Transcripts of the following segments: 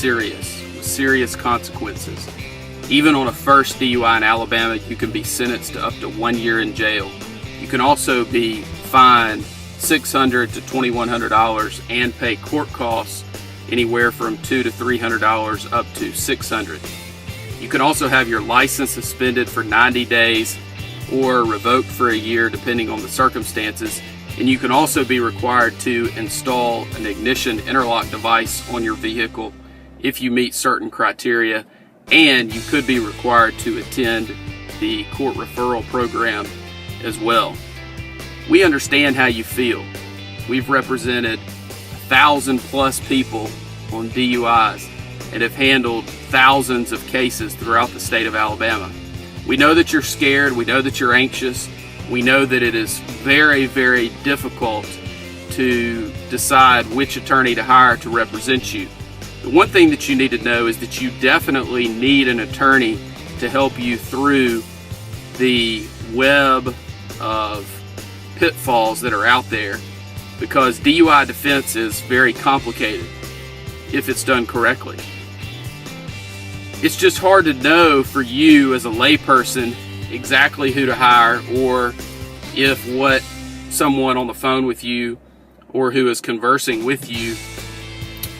serious, with serious consequences. Even on a first DUI in Alabama, you can be sentenced to up to 1 year in jail. You can also be fined $600 to $2,100 and pay court costs anywhere from $200 to $300 up to $600. You can also have your license suspended for 90 days or revoked for a year depending on the circumstances. And you can also be required to install an ignition interlock device on your vehicle if you meet certain criteria. And you could be required to attend the court referral program as well. We understand how you feel. We've represented 1,000+ people on DUIs and have handled thousands of cases throughout the state of Alabama. We know that you're scared. We know that you're anxious. We know that it is very, very difficult to decide which attorney to hire to represent you. The one thing that you need to know is that you definitely need an attorney to help you through the web of pitfalls that are out there, because DUI defense is very complicated if it's done correctly. It's just hard to know for you as a layperson exactly who to hire, or if what someone on the phone with you or who is conversing with you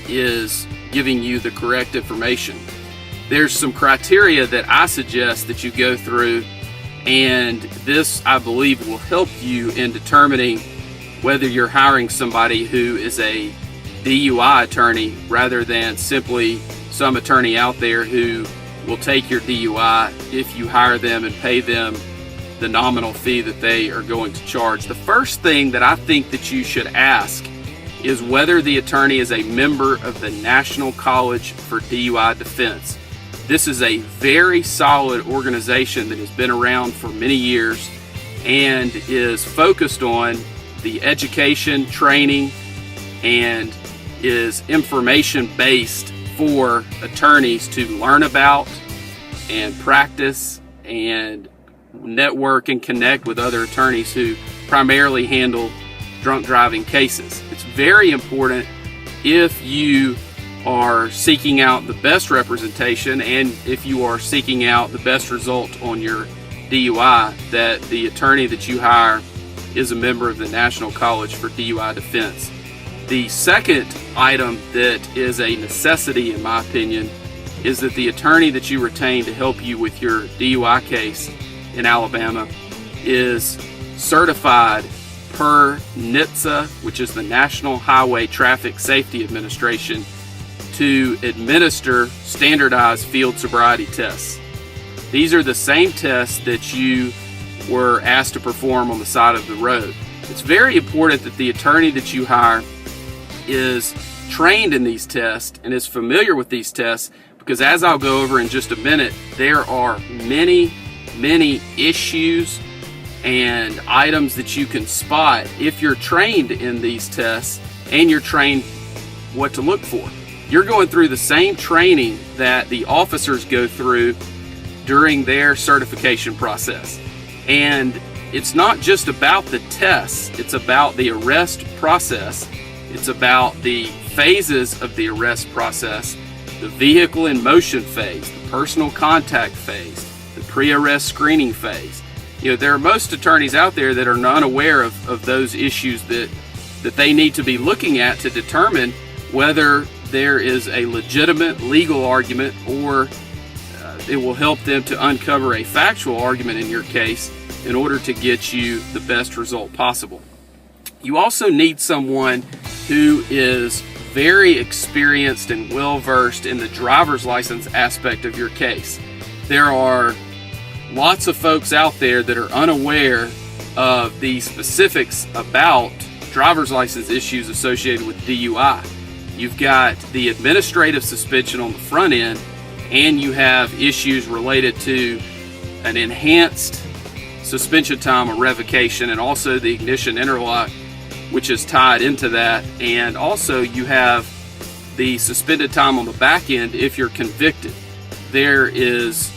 is giving you the correct information. There's some criteria that I suggest that you go through, and this, I believe, will help you in determining whether you're hiring somebody who is a DUI attorney rather than simply some attorney out there who will take your DUI if you hire them and pay them the nominal fee that they are going to charge. The first thing that I think that you should ask is whether the attorney is a member of the National College for DUI Defense. This is a very solid organization that has been around for many years and is focused on the education, training, and is information based for attorneys to learn about and practice and network and connect with other attorneys who primarily handle drunk driving cases. It's very important, if you are seeking out the best representation and if you are seeking out the best result on your DUI, that the attorney that you hire is a member of the National College for DUI Defense. The second item that is a necessity, in my opinion, is that the attorney that you retain to help you with your DUI case in Alabama is certified per NHTSA, which is the National Highway Traffic Safety Administration, to administer standardized field sobriety tests. These are the same tests that you were asked to perform on the side of the road. It's very important that the attorney that you hire is trained in these tests and is familiar with these tests, because as I'll go over in just a minute, there are many issues and items that you can spot if you're trained in these tests and you're trained what to look for. You're going through the same training that the officers go through during their certification process. And it's not just about the tests, it's about the arrest process. It's about the phases of the arrest process: the vehicle in motion phase, the personal contact phase, the pre-arrest screening phase. You know, there are most attorneys out there that are unaware of those issues that they need to be looking at to determine whether there is a legitimate legal argument, or it will help them to uncover a factual argument in your case in order to get you the best result possible. You also need someone who is very experienced and well-versed in the driver's license aspect of your case. There are lots of folks out there that are unaware of the specifics about driver's license issues associated with DUI. You've got the administrative suspension on the front end, and you have issues related to an enhanced suspension time or revocation, and also the ignition interlock, which is tied into that. And also you have the suspended time on the back end if you're convicted. There is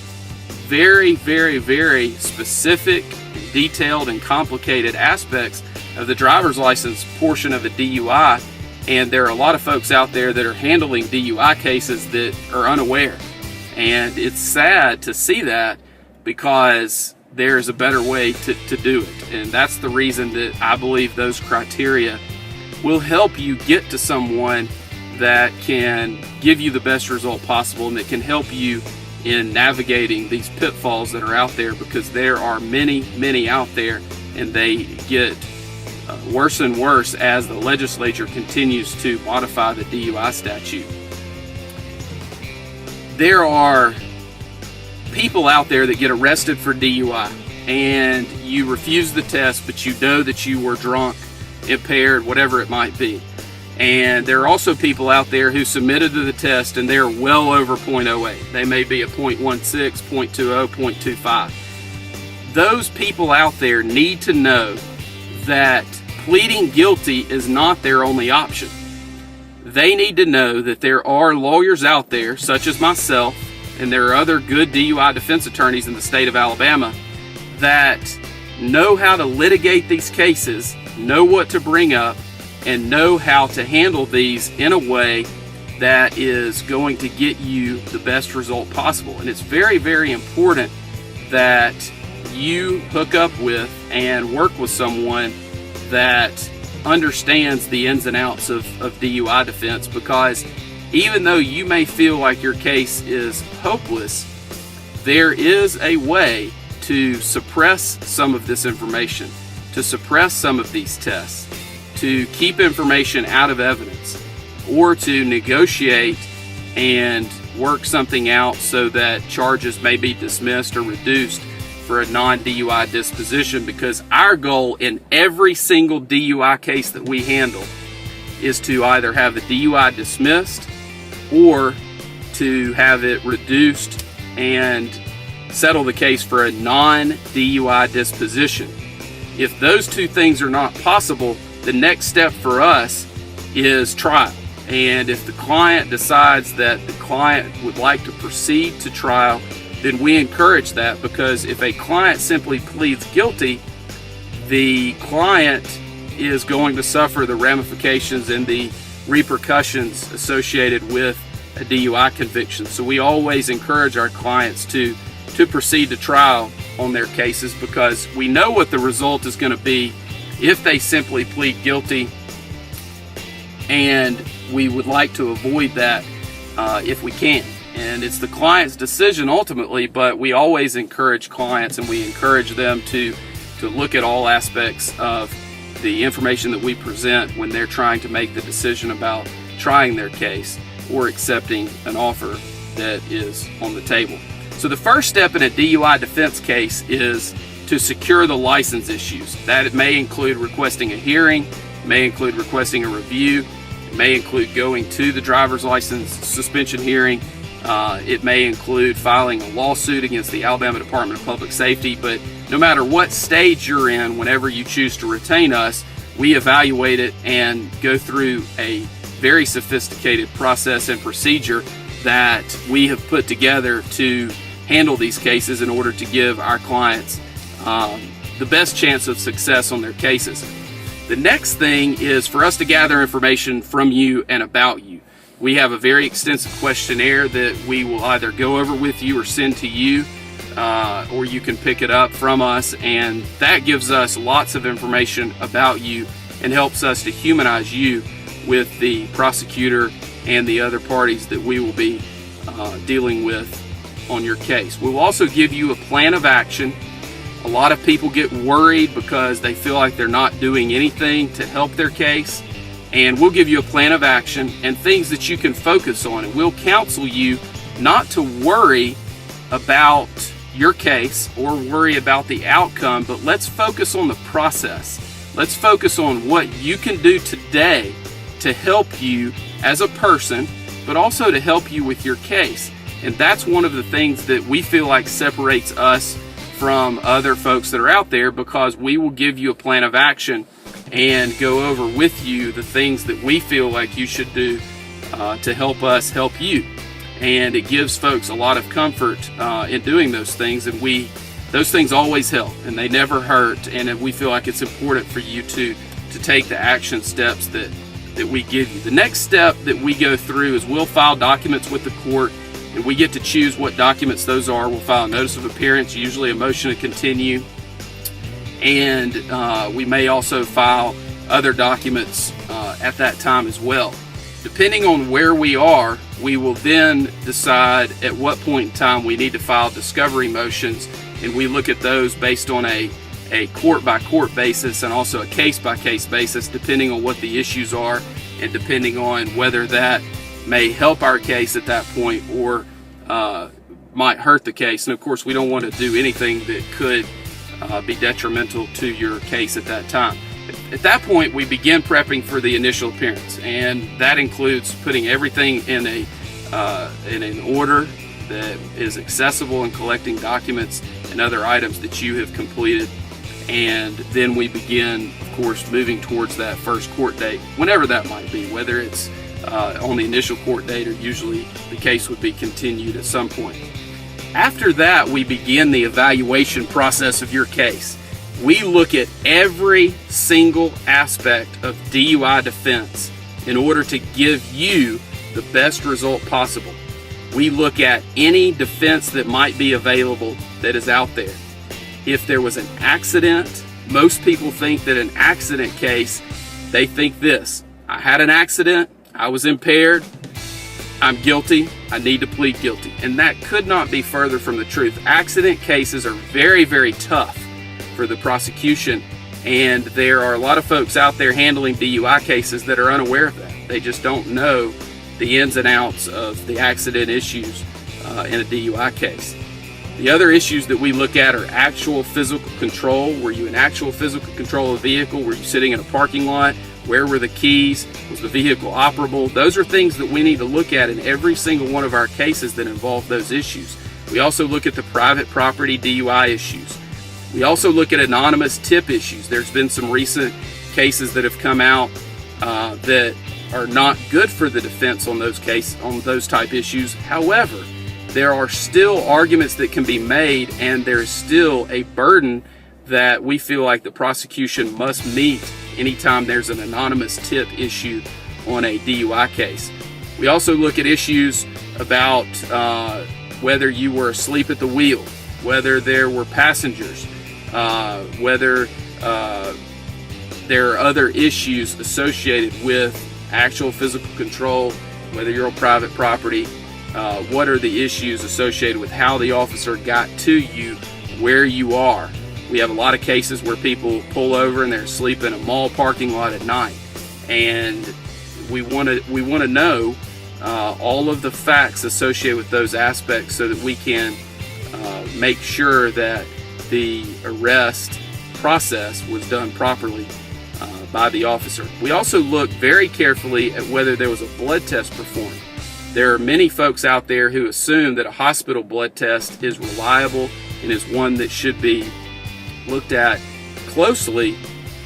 very specific, detailed, and complicated aspects of the driver's license portion of a DUI, And there are a lot of folks out there that are handling DUI cases that are unaware. And it's sad to see that, because there's a better way to do it. And that's the reason that I believe those criteria will help you get to someone that can give you the best result possible and that can help you in navigating these pitfalls that are out there, because there are many out there, and they get worse and worse as the legislature continues to modify the DUI statute. There are people out there that get arrested for DUI, and you refuse the test, but you know that you were drunk, impaired, whatever it might be. And there are also people out there who submitted to the test and they're well over 0.08. They may be a 0.16, 0.20, 0.25. Those people out there need to know that pleading guilty is not their only option. They need to know that there are lawyers out there, such as myself, and there are other good DUI defense attorneys in the state of Alabama that know how to litigate these cases, know what to bring up, and know how to handle these in a way that is going to get you the best result possible. And it's very important that you hook up with and work with someone that understands the ins and outs of DUI defense, because even though you may feel like your case is hopeless, there is a way to suppress some of this information, to suppress some of these tests, to keep information out of evidence, or to negotiate and work something out so that charges may be dismissed or reduced for a non-DUI disposition. Because our goal in every single DUI case that we handle is to either have the DUI dismissed or to have it reduced and settle the case for a non-DUI disposition. If those two things are not possible, the next step for us is trial. And if the client decides that the client would like to proceed to trial, then we encourage that, because if a client simply pleads guilty, the client is going to suffer the ramifications and the repercussions associated with a DUI conviction. So we always encourage our clients to proceed to trial on their cases, because we know what the result is going to be if they simply plead guilty, and we would like to avoid that if we can. And it's the client's decision ultimately, but we always encourage clients, and we encourage them to look at all aspects of the information that we present when they're trying to make the decision about trying their case or accepting an offer that is on the table. So the first step in a DUI defense case is to secure the license issues. That it may include requesting a hearing, may include requesting a review, it may include going to the driver's license suspension hearing, it may include filing a lawsuit against the Alabama Department of Public Safety. But no matter what stage you're in, whenever you choose to retain us, we evaluate it and go through a very sophisticated process and procedure that we have put together to handle these cases in order to give our clients the best chance of success on their cases. The next thing is for us to gather information from you and about you. We have a very extensive questionnaire that we will either go over with you or send to you, or you can pick it up from us, and that gives us lots of information about you and helps us to humanize you with the prosecutor and the other parties that we will be dealing with on your case. We will also give you a plan of action. A lot of people get worried because they feel like they're not doing anything to help their case, and we'll give you a plan of action and things that you can focus on, and we'll counsel you not to worry about your case or worry about the outcome, but let's focus on the process. Let's focus on what you can do today to help you as a person, but also to help you with your case. And that's one of the things that we feel like separates us from other folks that are out there, because we will give you a plan of action and go over with you the things that we feel like you should do to help us help you. And it gives folks a lot of comfort in doing those things, and those things always help and they never hurt, and we feel like it's important for you to take the action steps that that we give you. The next step that we go through is we'll file documents with the court, and we get to choose what documents those are. We'll file a notice of appearance, usually a motion to continue, and we may also file other documents at that time as well. Depending on where we are, we will then decide at what point in time we need to file discovery motions, and we look at those based on a court-by-court basis and also a case-by-case basis, depending on what the issues are and depending on whether that may help our case at that point or might hurt the case. And of course, we don't want to do anything that could be detrimental to your case at that time. At that point, we begin prepping for the initial appearance, and that includes putting everything in an order that is accessible and collecting documents and other items that you have completed. And then we begin, of course, moving towards that first court date, whenever that might be, whether it's on the initial court date or usually the case would be continued at some point. After that, we begin the evaluation process of your case. We look at every single aspect of DUI defense in order to give you the best result possible. We look at any defense that might be available that is out there. If there was an accident, most people think that an accident case, they think this: I had an accident, I was impaired, I'm guilty, I need to plead guilty. And that could not be further from the truth. Accident cases are very, very tough for the prosecution, and there are a lot of folks out there handling DUI cases that are unaware of that. They just don't know the ins and outs of the accident issues in a DUI case. The other issues that we look at are actual physical control. Were you in actual physical control of the vehicle? Were you sitting in a parking lot? Where were the keys? Was the vehicle operable? Those are things that we need to look at in every single one of our cases that involve those issues. We also look at the private property DUI issues. We also look at anonymous tip issues. There's been some recent cases that have come out that are not good for the defense on those type issues. However, there are still arguments that can be made, and there's still a burden that we feel like the prosecution must meet anytime there's an anonymous tip issue on a DUI case. We also look at issues about whether you were asleep at the wheel, whether there were passengers, whether there are other issues associated with actual physical control, whether you're on private property, what are the issues associated with how the officer got to you where you are. We have a lot of cases where people pull over and they're asleep in a mall parking lot at night, and we want to know all of the facts associated with those aspects so that we can make sure that the arrest process was done properly by the officer. We also look very carefully at whether there was a blood test performed. There are many folks out there who assume that a hospital blood test is reliable and is one that should be looked at closely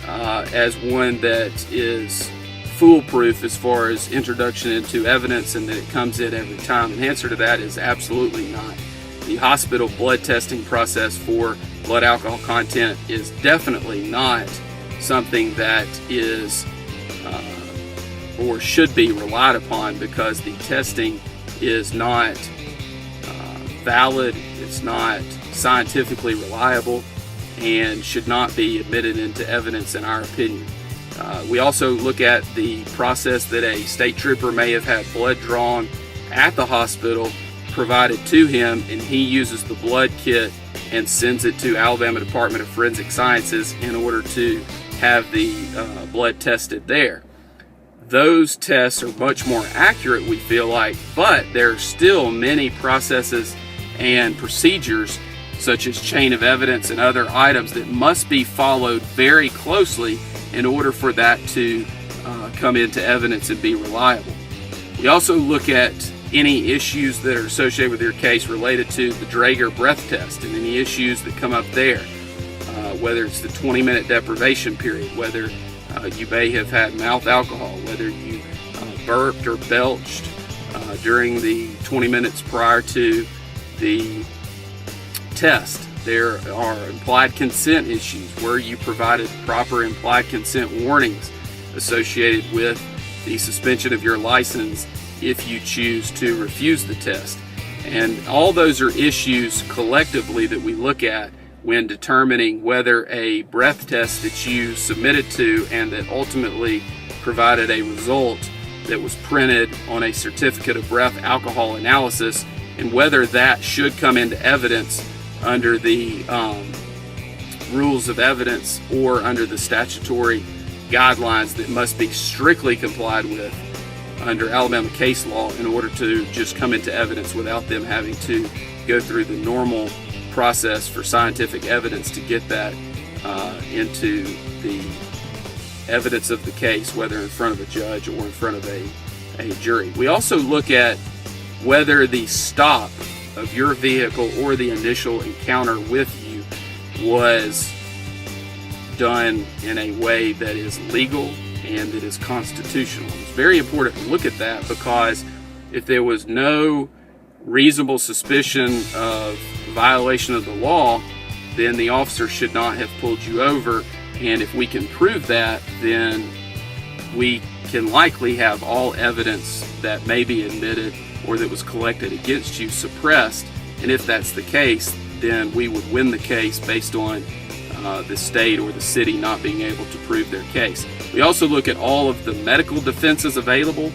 as one that is foolproof as far as introduction into evidence and that it comes in every time. And the answer to that is absolutely not. The hospital blood testing process for blood alcohol content is definitely not something that is or should be relied upon, because the testing is not valid, it's not scientifically reliable, and should not be admitted into evidence in our opinion. We also look at the process that a state trooper may have had blood drawn at the hospital provided to him, and he uses the blood kit and sends it to Alabama Department of Forensic Sciences in order to have the blood tested there. Those tests are much more accurate, we feel like, but there are still many processes and procedures such as chain of evidence and other items that must be followed very closely in order for that to come into evidence and be reliable. We also look at any issues that are associated with your case related to the Draeger breath test and any issues that come up there, whether it's the 20-minute deprivation period, whether you may have had mouth alcohol, whether you burped or belched during the 20 minutes prior to the test. There are implied consent issues where you provided proper implied consent warnings associated with the suspension of your license if you choose to refuse the test. And all those are issues collectively that we look at when determining whether a breath test that you submitted to and that ultimately provided a result that was printed on a certificate of breath alcohol analysis, and whether that should come into evidence under the rules of evidence or under the statutory guidelines that must be strictly complied with under Alabama case law in order to just come into evidence without them having to go through the normal process for scientific evidence to get that into the evidence of the case, whether in front of a judge or in front of a jury. We also look at whether the stop of your vehicle or the initial encounter with you was done in a way that is legal and that is constitutional. It's very important to look at that, because if there was no reasonable suspicion of violation of the law, then the officer should not have pulled you over. And if we can prove that, then we can likely have all evidence that may be admitted or that was collected against you suppressed. And if that's the case, then we would win the case based on the state or the city not being able to prove their case. We also look at all of the medical defenses available,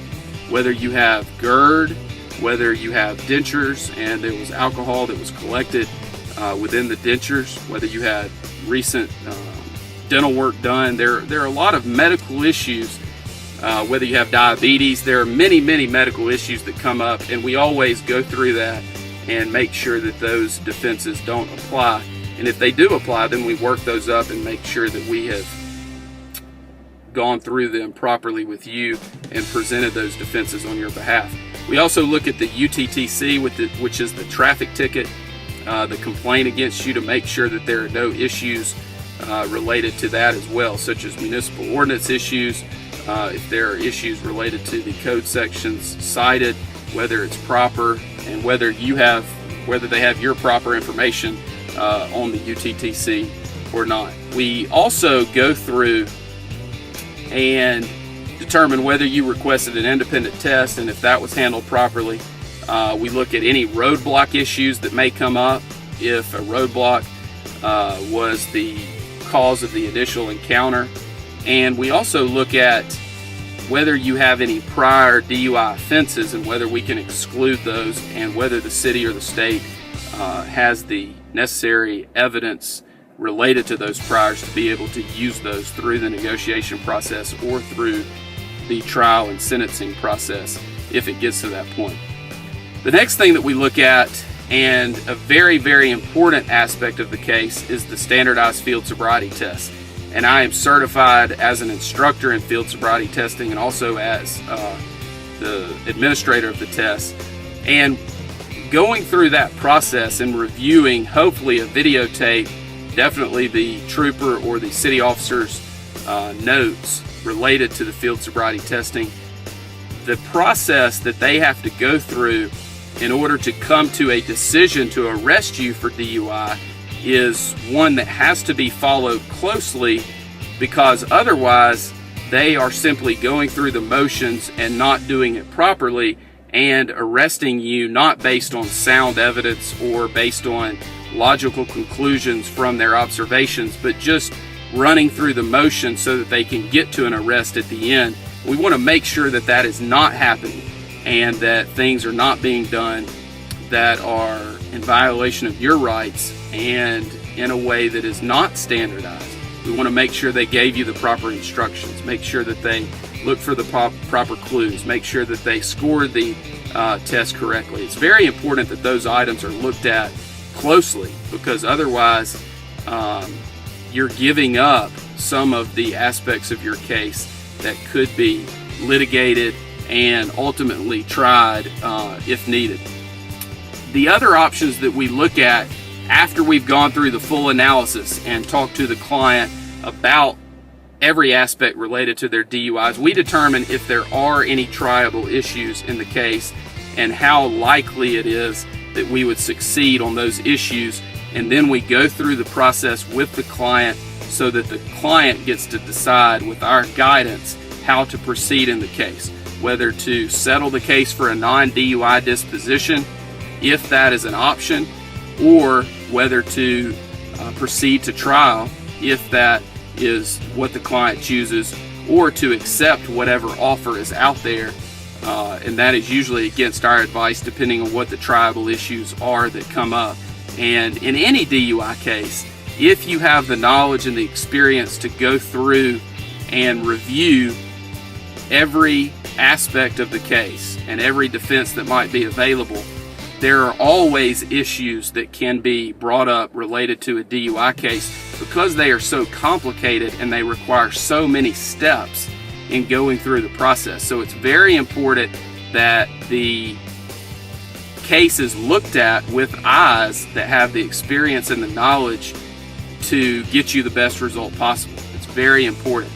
whether you have GERD, whether you have dentures and there was alcohol that was collected within the dentures, whether you had recent dental work done. There are a lot of medical issues, whether you have diabetes. There are many medical issues that come up, and we always go through that and make sure that those defenses don't apply. And if they do apply, then we work those up and make sure that we have gone through them properly with you and presented those defenses on your behalf. We also look at the UTTC, which is the traffic ticket, the complaint against you, to make sure that there are no issues related to that as well, such as municipal ordinance issues, if there are issues related to the code sections cited, whether it's proper, and whether they have your proper information on the UTTC or not. We also go through and determine whether you requested an independent test, and if that was handled properly. We look at any roadblock issues that may come up, if a roadblock was the cause of the initial encounter. And we also look at whether you have any prior DUI offenses and whether we can exclude those, and whether the city or the state has the necessary evidence related to those priors to be able to use those through the negotiation process or through the trial and sentencing process if it gets to that point. The next thing that we look at, and a very important aspect of the case, is the Standardized Field Sobriety Test. And I am certified as an instructor in field sobriety testing and also as the administrator of the test. And going through that process and reviewing, hopefully, a videotape, definitely the trooper or the city officer's notes related to the field sobriety testing, the process that they have to go through in order to come to a decision to arrest you for DUI is one that has to be followed closely, because otherwise they are simply going through the motions and not doing it properly and arresting you not based on sound evidence or based on logical conclusions from their observations, but just running through the motions so that they can get to an arrest at the end. We want to make sure that that is not happening and that things are not being done that are in violation of your rights and in a way that is not standardized. We want to make sure they gave you the proper instructions, make sure that they look for the proper clues, make sure that they scored the test correctly. It's very important that those items are looked at closely, because otherwise you're giving up some of the aspects of your case that could be litigated and ultimately tried if needed. The other options that we look at after we've gone through the full analysis and talked to the client about every aspect related to their DUIs, we determine if there are any triable issues in the case and how likely it is that we would succeed on those issues. And then we go through the process with the client so that the client gets to decide with our guidance how to proceed in the case, whether to settle the case for a non-DUI disposition, if that is an option, or whether to proceed to trial, if that is what the client chooses, or to accept whatever offer is out there, and that is usually against our advice depending on what the tribal issues are that come up. And in any DUI case, if you have the knowledge and the experience to go through and review every aspect of the case and every defense that might be available, there are always issues that can be brought up related to a DUI case because they are so complicated and they require so many steps in going through the process. So it's very important that the case is looked at with eyes that have the experience and the knowledge to get you the best result possible. It's very important.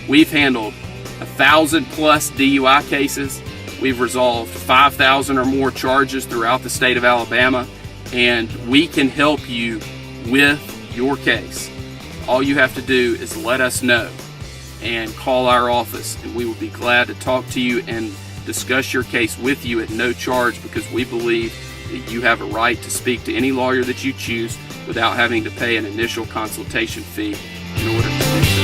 We've handled 1,000 plus DUI cases. We've resolved 5,000 or more charges throughout the state of Alabama, and we can help you with your case. All you have to do is let us know and call our office, and we will be glad to talk to you and discuss your case with you at no charge, because we believe that you have a right to speak to any lawyer that you choose without having to pay an initial consultation fee in order to do so.